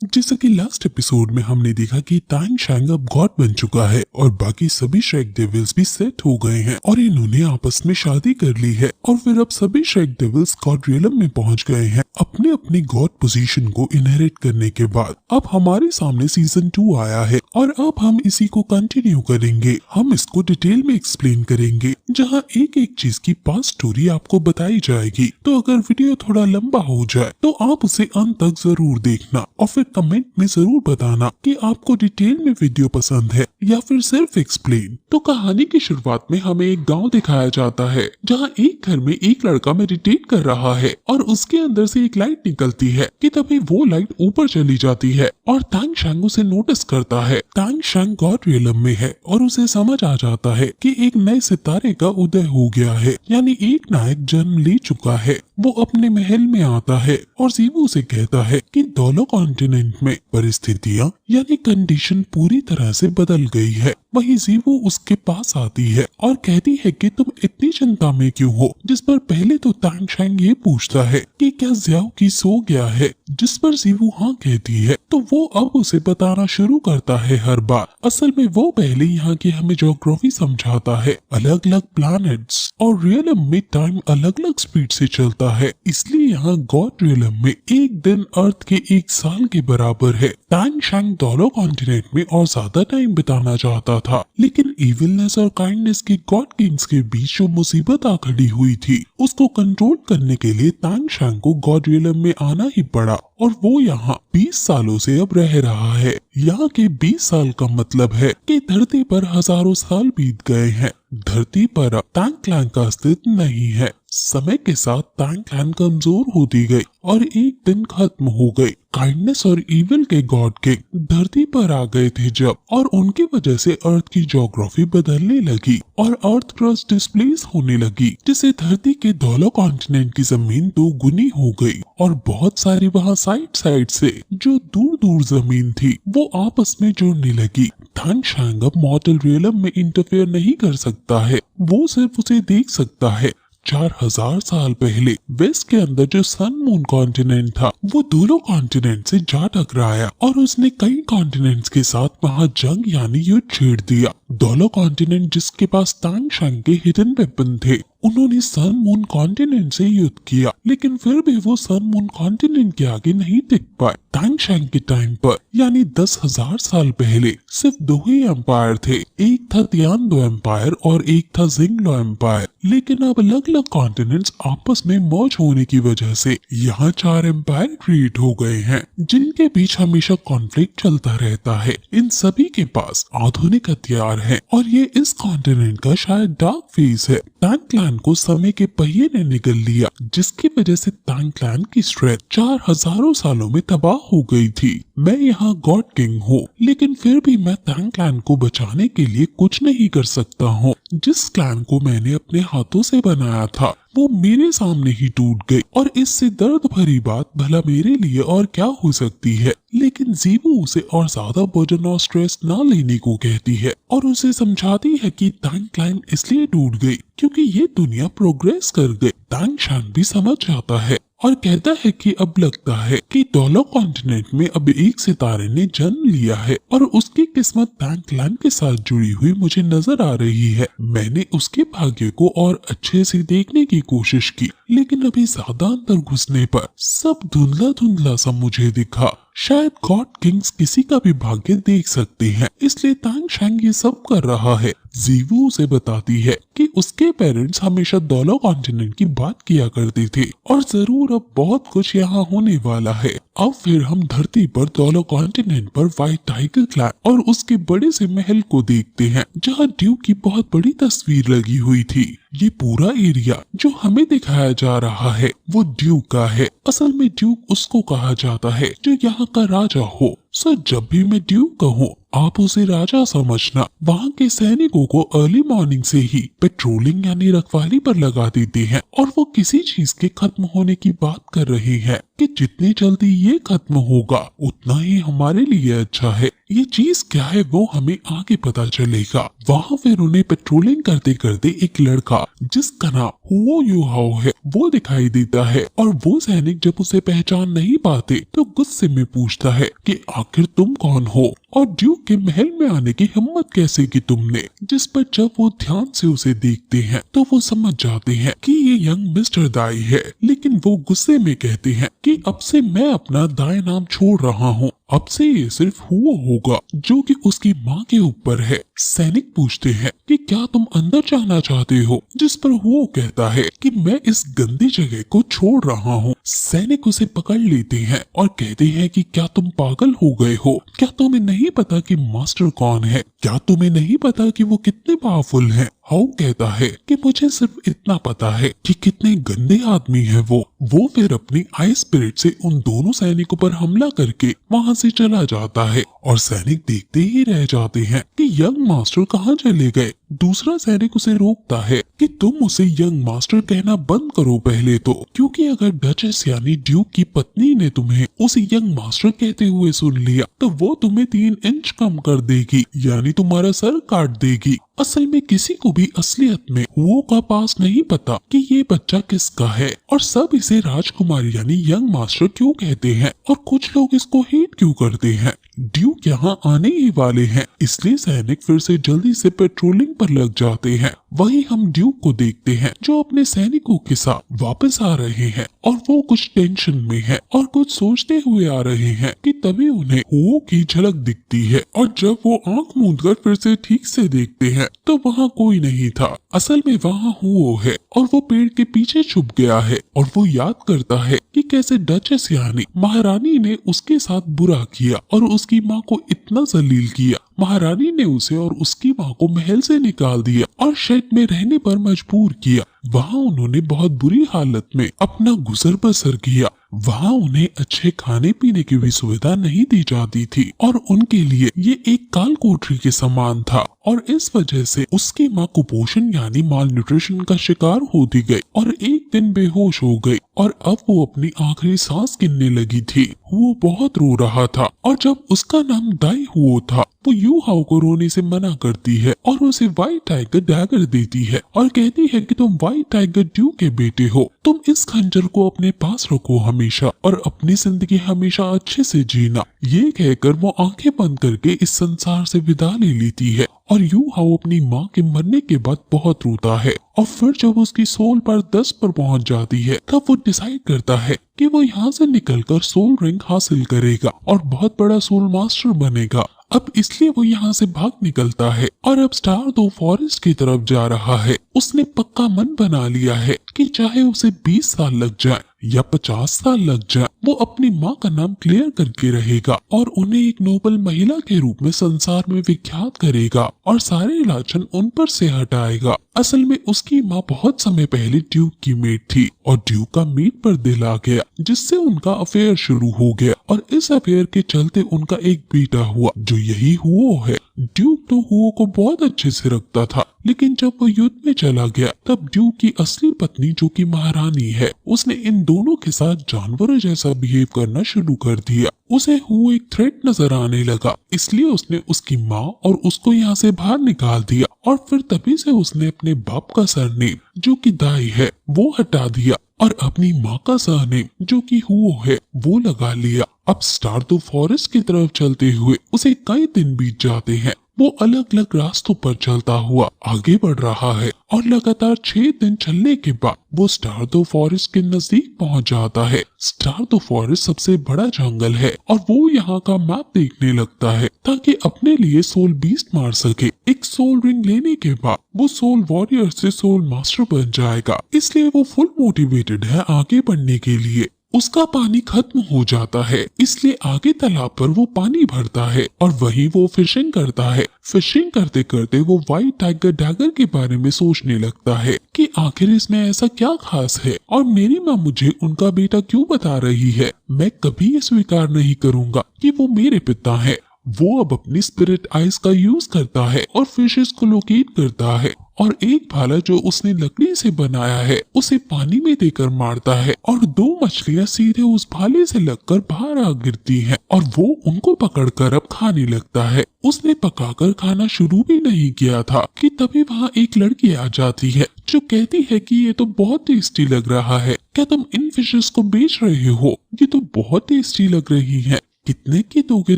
जैसा कि last episode में हमने देखा कि तांग शैंग अब गॉड बन चुका है और बाकी सभी श्रेक डेविल्स भी सेट हो गए हैं और इन्होंने आपस में शादी कर ली है और फिर अब सभी श्रेक डेविल्स गॉड रियलम में पहुंच गए हैं अपने अपनी गॉड पोजीशन को इनहेरिट करने के बाद। अब हमारे सामने सीजन 2 आया है और अब हम इसी को कंटिन्यू करेंगे। हम इसको डिटेल में एक्सप्लेन करेंगे जहाँ एक एक चीज की पास्ट स्टोरी आपको बताई जाएगी। तो अगर वीडियो थोड़ा लंबा हो जाए तो आप उसे अंत तक जरूर देखना और फिर कमेंट में जरूर बताना कि आपको डिटेल में वीडियो पसंद है या फिर सिर्फ एक्सप्लेन। तो कहानी की शुरुआत में हमें एक गांव दिखाया जाता है जहां एक घर में एक लड़का मेडिटेट कर रहा है और उसके अंदर से एक लाइट निकलती है कि तभी वो लाइट ऊपर चली जाती है और तांग शैंग उसे नोटिस करता है। तांग शैंग गॉड रियलम में है और उसे समझ आ जाता है कि एक नए सितारे का उदय हो गया है, यानी एक नायक जन्म ले चुका है। वो अपने महल में आता है और जीवू से कहता है कि दोलो कॉन्टिनेंट में परिस्थितियाँ यानी कंडीशन पूरी तरह से बदल गई है। वहीं जीवू उसके पास आती है और कहती है कि तुम इतनी चिंता में क्यों हो, जिस पर पहले तो तांग शैंग ये पूछता है कि क्या ज़्याओ की सो गया है, जिस पर जीवू हाँ कहती है। तो वो अब उसे बताना शुरू करता है हर बार। असल में वो पहले यहाँ की हमें ज्योग्राफी समझाता है, अलग अलग प्लैनेट्स और रियलम में टाइम अलग अलग स्पीड से चलता है, इसलिए यहाँ गॉड रियलम में एक दिन अर्थ के एक साल के बराबर है। तांग शैंग दोलो कॉन्टिनेंट में और ज्यादा टाइम बिताना चाहता था, लेकिन इविलनेस और काइंडनेस के गॉड किंग्स के बीच जो मुसीबत आ खड़ी हुई थी उसको कंट्रोल करने के लिए तांग शैंग को गॉड रियलम में आना ही पड़ा और वो यहाँ 20 सालों से अब रह रहा है। यहाँ के 20 साल का मतलब है कि धरती पर हजारों साल बीत गए हैं। धरती पर अब तांग क्लैन का अस्तित्व नहीं है। समय के साथ तांग क्लैन कमजोर होती गई और एक दिन खत्म हो गई। काइंडनेस और इविल के गॉड किंग धरती पर आ गए थे जब, और उनकी वजह से अर्थ की ज्योग्राफी बदलने लगी और अर्थ क्रस्ट डिस्प्लेस होने लगी, जिससे धरती के दोनों कॉन्टिनेंट की जमीन 2 गुनी हो गई और बहुत सारी वहाँ साइड साइड से जो दूर दूर जमीन थी वो आपस में जुड़ने लगी। तांग शैंग अब मॉर्टल रियलम में इंटरफेयर नहीं कर सकता है, वो सिर्फ उसे देख सकता है। 4000 साल पहले वेस्ट के अंदर जो सन मून कॉन्टिनेंट था वो दोनों कॉन्टिनेंट से जा टकराया और उसने कई कॉन्टिनेंट्स के साथ वहां जंग यानी युद्ध छेड़ दिया। दोनों कॉन्टिनेंट जिसके पास तांग शैंग के हिडन वेपन थे उन्होंने सन मून कॉन्टिनेंट से युद्ध किया, लेकिन फिर भी वो सन मून कॉन्टिनेंट के आगे नहीं टिक पाए। तांग शैंग के टाइम पर यानी 10,000 साल पहले सिर्फ 2 ही एम्पायर थे, एक था तियानडो एम्पायर और एक था जिंगलो एम्पायर। लेकिन अब अलग अलग कॉन्टिनेंट्स आपस में मर्ज होने की वजह से यहाँ 4 एम्पायर क्रिएट हो गए हैं, जिनके बीच हमेशा कॉन्फ्लिक्ट चलता रहता है। इन सभी के पास आधुनिक हथियार है और ये इस कॉन्टिनेंट का शायद डार्क फेज है। तांग क्लैन को समय के पहिए ने निगल लिया, जिसकी वजह से तांग क्लैन की स्ट्रेंथ 4000 सालों में तबाह हो गई थी। मैं यहाँ गॉड किंग हूँ, लेकिन फिर भी मैं तांग क्लैन को बचाने के लिए कुछ नहीं कर सकता हूँ। जिस क्लैन को मैंने अपने हाथों से बनाया था वो मेरे सामने ही टूट गई और इससे दर्द भरी बात भला मेरे लिए और क्या हो सकती है। लेकिन जीवू उसे और ज्यादा बर्डन और स्ट्रेस ना लेने को कहती है और उसे समझाती है कि तांग क्लैन इसलिए टूट गई क्योंकि ये दुनिया प्रोग्रेस कर गई। तांग शैंग भी समझ जाता है और कहता है कि अब लगता है कि दोलो कॉन्टिनेंट में अब एक सितारे ने जन्म लिया है और उसकी किस्मत तांग क्लैन के साथ जुड़ी हुई मुझे नजर आ रही है। मैंने उसके भाग्य को और अच्छे से देखने की कोशिश की, लेकिन अभी ज्यादा अंदर घुसने पर सब धुंधला धुंधला सा मुझे दिखा। शायद गॉड किंग्स किसी का भी भाग्य देख सकते हैं, इसलिए तांग शैंग ये सब कर रहा है। जीवू उसे बताती है कि उसके पेरेंट्स हमेशा दोलो कॉन्टिनेंट की बात किया करते थे और जरूर अब बहुत कुछ यहाँ होने वाला है। अब फिर हम धरती पर दोलो कॉन्टिनेंट पर व्हाइट टाइगर क्लैन और उसके बड़े से महल को देखते हैं, जहाँ ड्यूक की बहुत बड़ी तस्वीर लगी हुई थी। ये पूरा एरिया जो हमें दिखाया जा रहा है वो ड्यूक का है। असल में ड्यूक उसको कहा जाता है जो यहाँ का राजा हो। सो जब भी मैं ड्यूक कहूँ आप उसे राजा समझना। वहाँ के सैनिकों को अर्ली मॉर्निंग से ही पेट्रोलिंग यानी रखवाली पर लगा देते हैं और वो किसी चीज के खत्म होने की बात कर रहे हैं कि जितनी जल्दी ये खत्म होगा उतना ही हमारे लिए अच्छा है। ये चीज क्या है वो हमें आगे पता चलेगा। वहाँ फिर उन्हें पेट्रोलिंग करते करते एक लड़का जिसका नाम हुओ यूहाओ है वो दिखाई देता है और वो सैनिक जब उसे पहचान नहीं पाते तो गुस्से में पूछता है कि आखिर तुम कौन हो और ड्यूक के महल में आने की हिम्मत कैसे की तुमने। जिस पर जब वो ध्यान से उसे देखते हैं तो वो समझ जाते हैं कि ये यंग मिस्टर दाई है, लेकिन वो गुस्से में कहते हैं कि अब से मैं अपना दाई नाम छोड़ रहा हूँ, अब से ये सिर्फ हुओ होगा जो कि उसकी माँ के ऊपर है। सैनिक पूछते हैं कि क्या तुम अंदर जाना चाहते हो, जिस पर हुओ कहता है कि मैं इस गंदी जगह को छोड़ रहा हूँ। सैनिक उसे पकड़ लेते हैं और कहते हैं कि क्या तुम पागल हो गए हो, क्या तुम्हें नहीं पता कि मास्टर कौन है, क्या तुम्हें नहीं पता कि वो कितने पावरफुल हैं। हाउ कहता है कि मुझे सिर्फ इतना पता है कि कितने गंदे आदमी है वो फिर अपनी आई स्पिरिट से उन दोनों सैनिकों पर हमला करके वहाँ से चला जाता है और सैनिक देखते ही रह जाते हैं कि यंग मास्टर कहाँ चले गए। दूसरा सैनिक उसे रोकता है कि तुम उसे यंग मास्टर कहना बंद करो पहले तो, क्योंकि अगर डचेस यानी ड्यूक की पत्नी ने तुम्हें उसे यंग मास्टर कहते हुए सुन लिया तो वो तुम्हें 3 इंच कम कर देगी यानी तुम्हारा सर काट देगी। असल में किसी को भी असलियत में वो का पास नहीं पता कि ये बच्चा किसका है और सब इसे राजकुमार यानी यंग मास्टर क्यों कहते हैं और कुछ लोग इसको हेट क्यों करते हैं। ड्यूक यहाँ आने ही वाले हैं, इसलिए सैनिक फिर से जल्दी से पेट्रोलिंग पर लग जाते हैं। वहीं हम ड्यूक को देखते हैं जो अपने सैनिकों के साथ वापस आ रहे हैं और वो कुछ टेंशन में है और कुछ सोचते हुए आ रहे हैं कि तभी उन्हें हुओ की झलक दिखती है और जब वो आंख मूंदकर फिर से ठीक से देखते हैं तो वहाँ कोई नहीं था। असल में वहाँ हुओ है और वो पेड़ के पीछे छुप गया है और वो याद करता है कि कैसे डचेस यानी महारानी ने उसके साथ बुरा किया और उसकी माँ को इतना जलील किया। महारानी ने उसे और उसकी माँ को महल से निकाल दिया और शेड में रहने पर मजबूर किया। वहाँ उन्होंने बहुत बुरी हालत में अपना गुजर बसर किया। वहाँ उन्हें अच्छे खाने पीने की भी सुविधा नहीं दी जाती थी और उनके लिए ये एक काल कोठरी के समान था और इस वजह से उसकी माँ कुपोषण यानी माल न्यूट्रिशन का शिकार होती गई और एक दिन बेहोश हो गई और अब वो अपनी आखिरी सांस गिनने लगी थी। वो बहुत रो रहा था और जब उसका नाम दाई हुओ था वो यूहाओ को रोने से मना करती है और उसे व्हाइट टाइगर डैगर देती है और कहती है कि तुम व्हाइट टाइगर ड्यू के बेटे हो, तुम इस खंजर को अपने पास रखो हमेशा और अपनी जिंदगी हमेशा अच्छे से जीना। ये कहकर वो आंखें बंद करके इस संसार से विदा ले लेती है और यूहाओ अपनी माँ के मरने के बाद बहुत रोता है और फिर जब उसकी सोल पर 10 पर पहुंच जाती है तब वो डिसाइड करता है कि वो यहाँ से निकलकर सोल रिंग हासिल करेगा और बहुत बड़ा सोल मास्टर बनेगा। अब इसलिए वो यहाँ से भाग निकलता है और अब स्टार दो फॉरेस्ट की तरफ जा रहा है। उसने पक्का मन बना लिया है कि चाहे उसे 20 साल लग जाए या 50 साल लग जाए वो अपनी माँ का नाम क्लियर करके रहेगा और उन्हें एक नोबल महिला के रूप में संसार में विख्यात करेगा और सारे लाछन उन पर से हटाएगा। असल में उसकी माँ बहुत समय पहले ड्यूक की मेट थी और ड्यूक का मेट पर दिल आ गया जिससे उनका अफेयर शुरू हो गया और इस अफेयर के चलते उनका एक बेटा हुआ जो यही हुओ है। ड्यूक तो हुओ को बहुत अच्छे से रखता था, लेकिन जब वो युद्ध में चला गया तब ड्यूक की असली पत्नी जो कि महारानी है उसने इन दोनों के साथ जानवरों जैसा बिहेव करना शुरू कर दिया। उसे हुओ एक थ्रेट नजर आने लगा, इसलिए उसने उसकी माँ और उसको यहाँ से बाहर निकाल दिया और फिर तभी से उसने अपने बाप का सरनेम जो कि दाई है वो हटा दिया और अपनी माँ का सरनेम जो कि हुओ है वो लगा लिया। अब स्टार दो फॉरेस्ट की तरफ चलते हुए उसे कई दिन बीत जाते हैं। वो अलग अलग रास्तों पर चलता हुआ आगे बढ़ रहा है और लगातार 6 दिन चलने के बाद वो स्टार दो फॉरेस्ट के नजदीक पहुंच जाता है। स्टार दो फॉरेस्ट सबसे बड़ा जंगल है और वो यहाँ का मैप देखने लगता है ताकि अपने लिए सोल बीस्ट मार सके। एक सोल रिंग लेने के बाद वो सोल वॉरियर से सोल मास्टर बन जाएगा, इसलिए वो फुल मोटिवेटेड है आगे बढ़ने के लिए। उसका पानी खत्म हो जाता है इसलिए आगे तालाब पर वो पानी भरता है और वहीं वो फिशिंग करता है। फिशिंग करते करते वो व्हाइट टाइगर डैगर के बारे में सोचने लगता है कि आखिर इसमें ऐसा क्या खास है और मेरी माँ मुझे उनका बेटा क्यों बता रही है। मैं कभी ये स्वीकार नहीं करूँगा कि वो मेरे पिता है। वो अब अपनी स्पिरिट आइज का यूज करता है और फिशेस को लोकेट करता है और एक भाला जो उसने लकड़ी से बनाया है उसे पानी में देकर मारता है और दो मछलियां सीधे उस भाले से लगकर बाहर आ गिरती हैं और वो उनको पकड़कर अब खाने लगता है। उसने पकाकर खाना शुरू भी नहीं किया था कि तभी वहाँ एक लड़की आ जाती है जो कहती है कि ये तो बहुत टेस्टी लग रहा है, क्या तुम इन फिशेस को बेच रहे हो? ये तो बहुत टेस्टी लग रही है, कितने की दोगे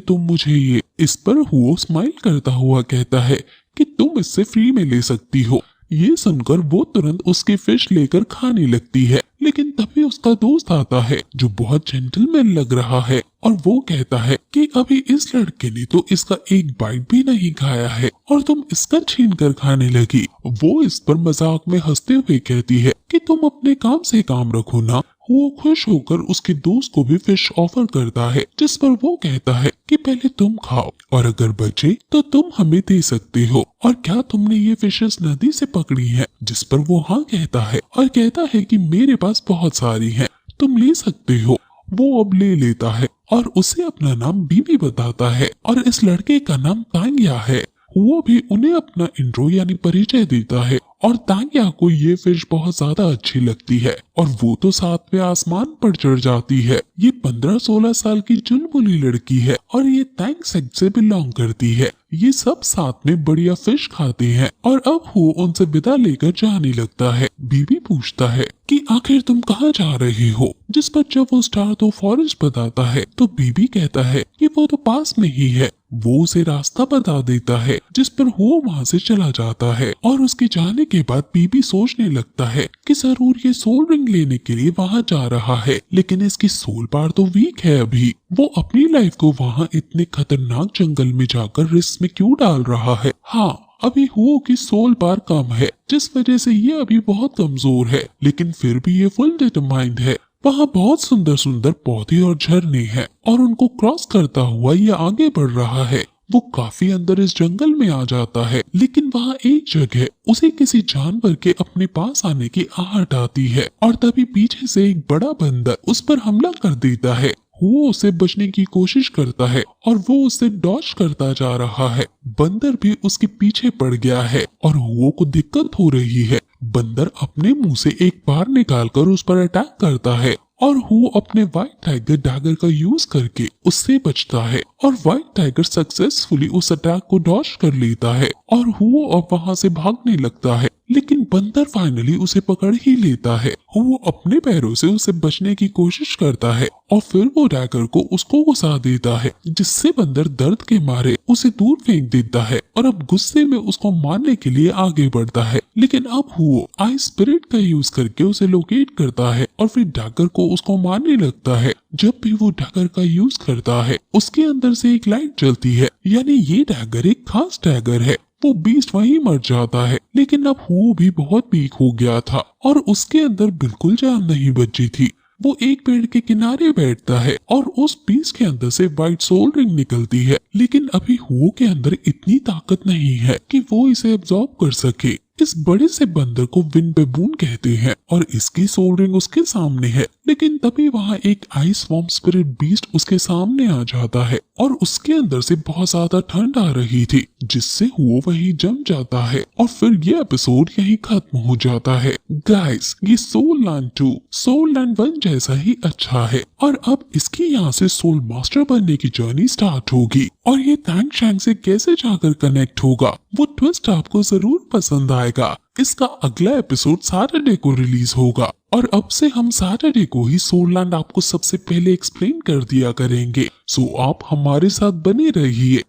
तुम मुझे ये? इस पर हुओ स्माइल करता हुआ कहता है कि तुम इससे फ्री में ले सकती हो। ये सुनकर वो तुरंत उसकी फिश लेकर खाने लगती है, लेकिन तभी उसका दोस्त आता है जो बहुत जेंटलमैन लग रहा है और वो कहता है कि अभी इस लड़के ने तो इसका एक बाइट भी नहीं खाया है और तुम इसका छीन कर खाने लगी। वो इस पर मजाक में हंसते हुए कहती है कि तुम अपने काम से काम रखो ना। वो खुश होकर उसके दोस्त को भी फिश ऑफर करता है, जिस पर वो कहता है कि पहले तुम खाओ और अगर बचे तो तुम हमें दे सकते हो। और क्या तुमने ये फिशेस नदी से पकड़ी हैं? जिस पर वो हाँ कहता है और कहता है कि मेरे पास बहुत सारी हैं, तुम ले सकते हो। वो अब ले लेता है और उसे अपना नाम बीबी बताता है और इस लड़के का नाम तांग्या है। वो भी उन्हें अपना इंट्रो यानी परिचय देता है और तांग्या को ये फिश बहुत ज्यादा अच्छी लगती है और वो तो सातवें आसमान पर चढ़ जाती है। ये 15-16 साल की चुलबुली लड़की है और ये तैंग सेक्ट से बिलोंग करती है। ये सब साथ में बढ़िया फिश खाते हैं और अब वो उनसे विदा लेकर जाने लगता है। बीबी पूछता है कि आखिर तुम कहाँ जा रहे हो? जिस पर जब वो स्टार तो फॉरेस्ट बताता है तो बीबी कहता है कि वो तो पास में ही है। वो उसे रास्ता बता देता है, जिस पर वो वहाँ से चला जाता है और उसके जाने के बाद बीबी सोचने लगता है कि जरूर ये सोल रिंग लेने के लिए वहाँ जा रहा है, लेकिन इसकी सोल पावर तो वीक है अभी। वो अपनी लाइफ को वहाँ इतने खतरनाक जंगल में जाकर रिस्क में क्यों डाल रहा है? हाँ, अभी हुओ की सोल पावर कम है, जिस वजह से ये अभी बहुत कमजोर है, लेकिन फिर भी ये फुल डिटरमाइंड है। वहाँ बहुत सुंदर सुंदर पौधे और झरने हैं और उनको क्रॉस करता हुआ ये आगे बढ़ रहा है। वो काफी अंदर इस जंगल में आ जाता है, लेकिन वहाँ एक जगह उसे किसी जानवर के अपने पास आने की आहट आती है और तभी पीछे से एक बड़ा बंदर उस पर हमला कर देता है। वो उसे बचने की कोशिश करता है और वो उसे डॉज करता जा रहा है। बंदर भी उसके पीछे पड़ गया है और हुओ को दिक्कत हो रही है। बंदर अपने मुंह से एक बार निकालकर उस पर अटैक करता है और वो अपने व्हाइट टाइगर डैगर का यूज करके उससे बचता है और व्हाइट टाइगर सक्सेसफुली उस अटैक को डॉज कर लेता है और वो अब वहां से भागने लगता है, लेकिन बंदर फाइनली उसे पकड़ ही लेता है। वो अपने पैरों से उसे बचने की कोशिश करता है और फिर वो डैगर को उसको घुसा देता है, जिससे बंदर दर्द के मारे उसे दूर फेंक देता है और अब गुस्से में उसको मारने के लिए आगे बढ़ता है। लेकिन अब वो आई स्पिरिट का यूज करके उसे लोकेट करता है और फिर डैगर को उसको मारने लगता है। जब भी वो डैगर का यूज करता है उसके अंदर से एक लाइट जलती है, यानी ये डैगर एक खास डैगर है। वो बीस्ट वहीं मर जाता है, लेकिन अब वो भी बहुत वीक हो गया था और उसके अंदर बिल्कुल जान नहीं बची थी। वो एक पेड़ के किनारे बैठता है और उस बीस्ट के अंदर से व्हाइट सोल रिंग निकलती है, लेकिन अभी हुओ के अंदर इतनी ताकत नहीं है कि वो इसे एब्जॉर्ब कर सके। इस बड़े से बंदर को विंड बेबून कहते हैं और इसकी सोल रिंग उसके सामने है, लेकिन तभी वहाँ एक आइस वॉर्म स्पिरिट बीस्ट उसके सामने आ जाता है और उसके अंदर से बहुत ज्यादा ठंड आ रही थी, जिससे वो वही जम जाता है और फिर ये एपिसोड यही खत्म हो जाता है। गाइस, ये सोल लैंड 2 सोल लैंड 1 जैसा ही अच्छा है और अब इसकी यहाँ से सोल मास्टर बनने की जर्नी स्टार्ट होगी और ये तैंग शैंग से कैसे जाकर कनेक्ट होगा वो ट्विस्ट आपको जरूर पसंद आएगा। इसका अगला एपिसोड सैटरडे को रिलीज होगा और अब से हम सैटरडे को ही सोल लैंड आपको सबसे पहले एक्सप्लेन कर दिया करेंगे। सो आप हमारे साथ बने रहिए।